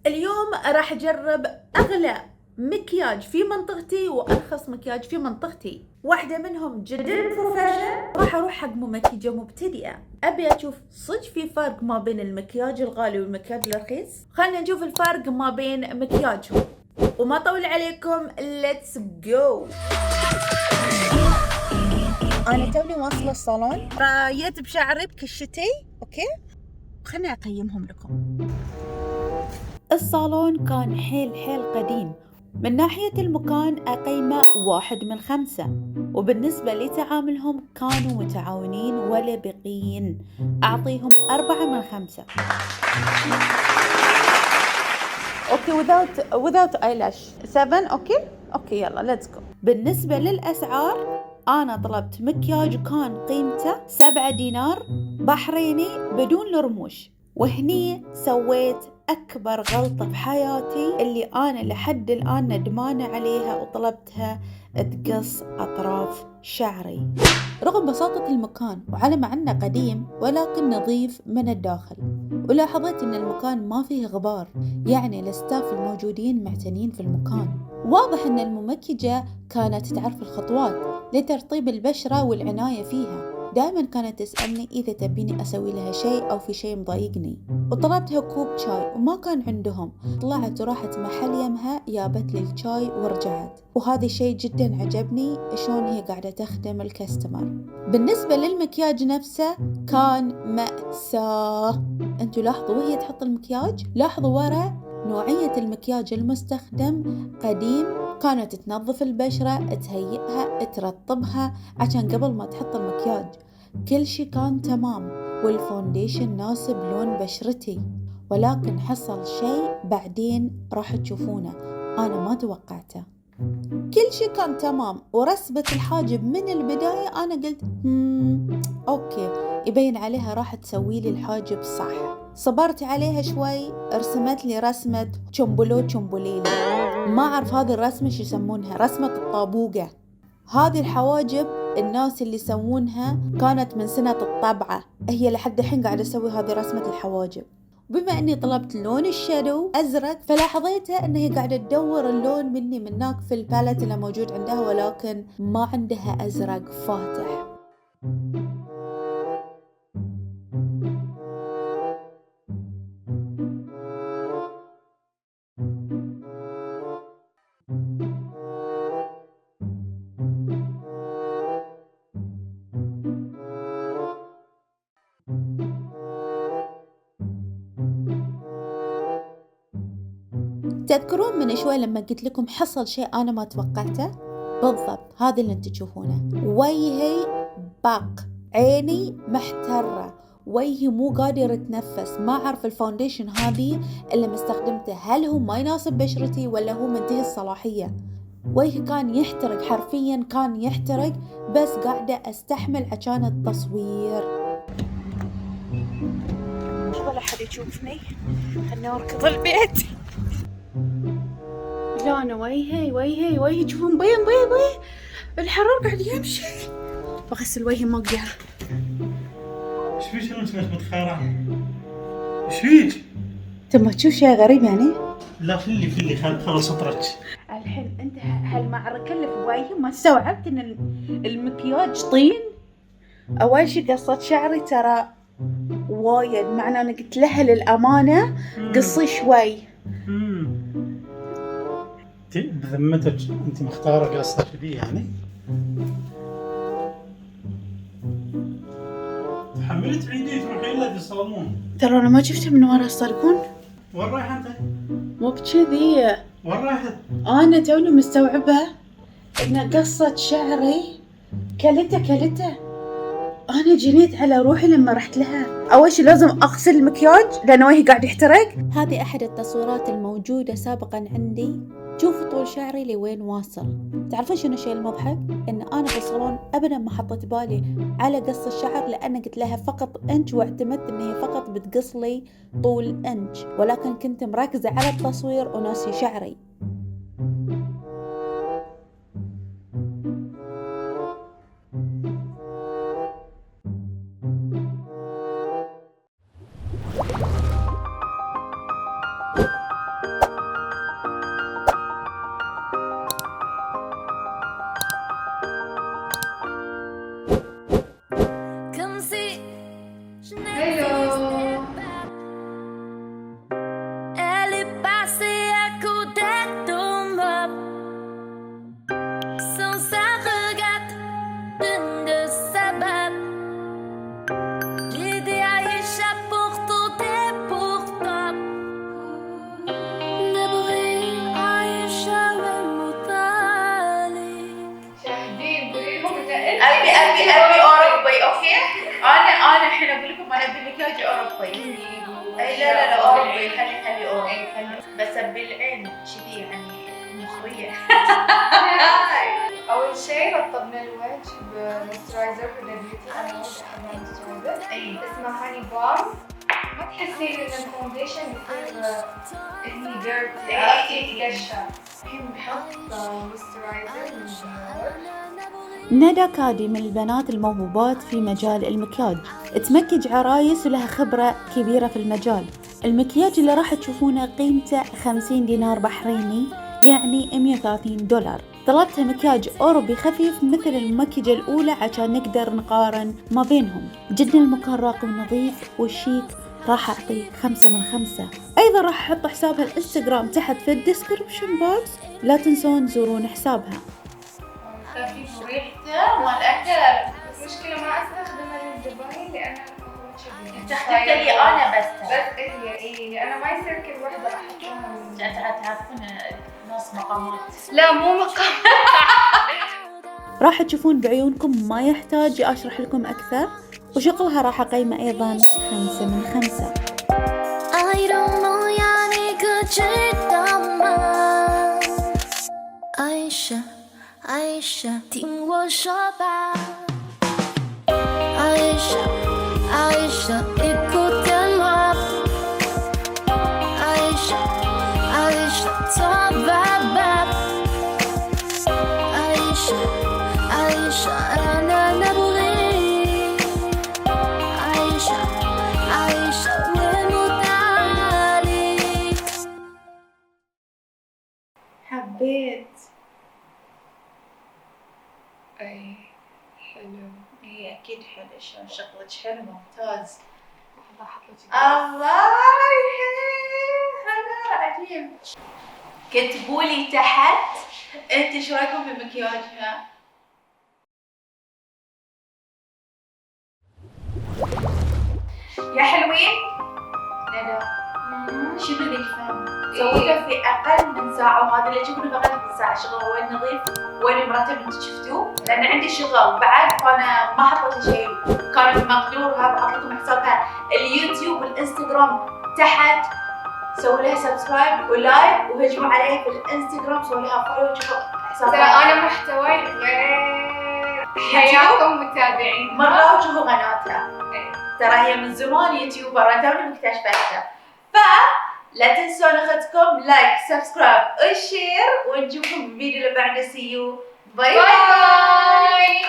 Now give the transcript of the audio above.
اليوم راح اجرب اغلى مكياج في منطقتي وارخص مكياج في منطقتي. واحدة منهم جدا بروفيشنال، راح اروح حق ممكيجة مبتدئة. ابي اشوف صدق في فرق ما بين المكياج الغالي والمكياج الرخيص. خلنا نشوف الفرق ما بين مكياجهم وما طول عليكم. ليتس جو. انا توني واصلة الصالون، رايت بشعري بكشتي. اوكي، خلنا اقيمهم لكم. الصالون كان حيل قديم. من ناحية المكان أقيمه 1/5، وبالنسبة لتعاملهم كانوا متعاونين ولا بقيين، أعطيهم 4/5. أوكي without eyelash 7. أوكي يلا let's go. بالنسبة للأسعار، أنا طلبت مكياج كان قيمته 7 دينار بحريني بدون الرموش، وهني سويت أكبر غلطة بحياتي اللي أنا لحد الآن ندمانة عليها، وطلبتها تقص أطراف شعري. رغم بساطة المكان وعلى مع أنه قديم، ولكن نظيف من الداخل، ولاحظت أن المكان ما فيه غبار، يعني الستاف الموجودين معتنين في المكان. واضح أن الممكجة كانت تعرف الخطوات لترطيب البشرة والعناية فيها. دائما كانت تسألني إذا تبيني أسوي لها شيء أو في شيء مضايقني، وطلبتها كوب شاي وما كان عندهم. طلعت وراحت محل يمها، جابت لي الشاي ورجعت، وهذا الشيء جدا عجبني شلون هي قاعدة تخدم الكاستمر. بالنسبة للمكياج نفسه كان مأساة. انتوا لاحظوا وهي تحط المكياج، لاحظوا ورا نوعية المكياج المستخدم قديم. كانت تنظف البشرة، تهيئها، ترطبها عشان قبل ما تحط المكياج. كل شي كان تمام، والفونديشن ناسب لون بشرتي. ولكن حصل شيء بعدين راح تشوفونه أنا ما توقعته. كل شي كان تمام، ورسبة الحاجب من البداية أنا قلت أوكي يبين عليها راح تسوي لي الحاجب صح. صبرت عليها شوي، رسمت لي رسمة تشمبوليلي. ما أعرف هذه الرسمة شو يسمونها، رسمة الطابوقة. هذه الحواجب الناس اللي يسوونها كانت من سنة الطبعة، هي لحد الحين قاعدة أسوي هذه رسمة الحواجب. بما أني طلبت لون الشادو أزرق، فلاحظيتها أنها قاعدة تدور اللون مني من هناك في الباليت اللي موجود عندها، ولكن ما عندها أزرق فاتح. تذكرون من شوي لما قلت لكم حصل شيء أنا ما توقعته؟ بالضبط هذا اللي انت تشوفونه. وجهي باق، عيني محترة، وجهي مو قادر اتنفس. ما أعرف الفاونديشن هذه اللي مستخدمته هل هو ما يناسب بشرتي ولا هو منتهي الصلاحية. وجهي كان يحترق، حرفيا كان يحترق، بس قاعدة استحمل عشان التصوير. ولا حد يشوفني، خلنا أركض البيت. لا أنا وجهي تشوفون بيض الحرار قاعد يمشي. بغسل وجهي ما أقدر. ايش فيك انت متخارع؟ ايش فيك؟ تبغى تشوف شيء غريب يعني؟ لا فلي خلص سطرك. الحين انت هل مع كلف بوجهي ما استوعبت ان المكياج طين؟ اول شي قصة شعري ترى وايد، معنى انا قلت لها للامانة قصي شوي. بذمتك انت مختاره قصه كذي يعني؟ حملت عيدي تروحين له في الصالون. ترى انا ما شفته من ورا الصالون. وين رايحه انت؟ مو بكذي، وين رايحه؟ انا توني مستوعبة ان قصة شعري كلته. أنا جنيت على روحي لما رحت لها. أول شي لازم أغسل المكياج لأنه وجهي قاعد يحترق. هذه أحد التصويرات الموجودة سابقا عندي. شوفوا طول شعري لوين واصل. تعرفون شنو الشيء المضحك؟ إن أنا في الصالون أبدا ما حطيت بالي على قص الشعر، لأن قلت لها فقط إنش، واعتمدت إن هي فقط بتقص لي طول إنش، ولكن كنت مركزة على التصوير وناسي شعري. بس بالعين كذي يعني مخرية. اول شيء رطبنا الوجه بموسترايزر بالبيوتي. انا وايد احب الموسترايزر اسمه هاني بام. ما تحسين ان الفونديشن يصير هني ديرتي يتقشر. الحين بحط موسترايزر من ديور. ندى كادي من البنات الموهوبات في مجال المكياج، تمكج عرايس ولها خبرة كبيرة في المجال. المكياج اللي راح تشوفونه قيمته 50 دينار بحريني، يعني 130 دولار. طلبتها مكياج أوروبي خفيف مثل المكيجة الأولى عشان نقدر نقارن ما بينهم. جدا المكان راقي ونظيف والشيك، راح أعطيه 5 من 5. أيضا راح أحط حسابها الانستغرام تحت في الديسكربشن بوكس، لا تنسون تزورون حسابها. خفيف وريحته والأكل. المشكلة ما أستخدمه للزباين لأن استخدمت لي أنا بس هي أنا ما يصير كل وحدة أحطها. تعرفون ناس مقامات. لا مو مقام. راح تشوفون بعيونكم، ما يحتاج أشرح لكم أكثر. وشغلها راح أقيمه أيضا 5 من 5. I don't know يعني عايشة 听我说吧 عايشة écoutez-moi عايشة top bab عايشة أنا نبغي عايشة ونموت عليك. حبيت. أي حلو. هي أكيد حلو. شلون شغلك حلو ممتاز. الله هذا عجيب. كتبوا لي تحت انت شو رايكم في مكياجها؟ يا حلوين. ندى شنو ذي الفن؟ سويته في اقل من ساعه، وهذا اللي تشوفونه في اقل من ساعه. شغل وين نظيف وين مرتب انتم شفتوه، لان عندي شغل بعد فانا ما حطيت شيء. كان المقدور هذا احط لكم حسابها اليوتيوب والانستغرام تحت. سووا لها سبسكرايب ولايك وهجموا عليها في الانستغرام، سووا لها فولو وشوفوا حسابها. ترى أنا محتواي غير حياكم متابعين. مرة وشوفوا قناتها. ترى هي من زمان يوتيوبر، انا توني مكتشفتها. فلا تنسون اخذكم لايك سبسكرايب وشير، ونشوفكم بالفيديو اللي بعده. سي يو باي باي.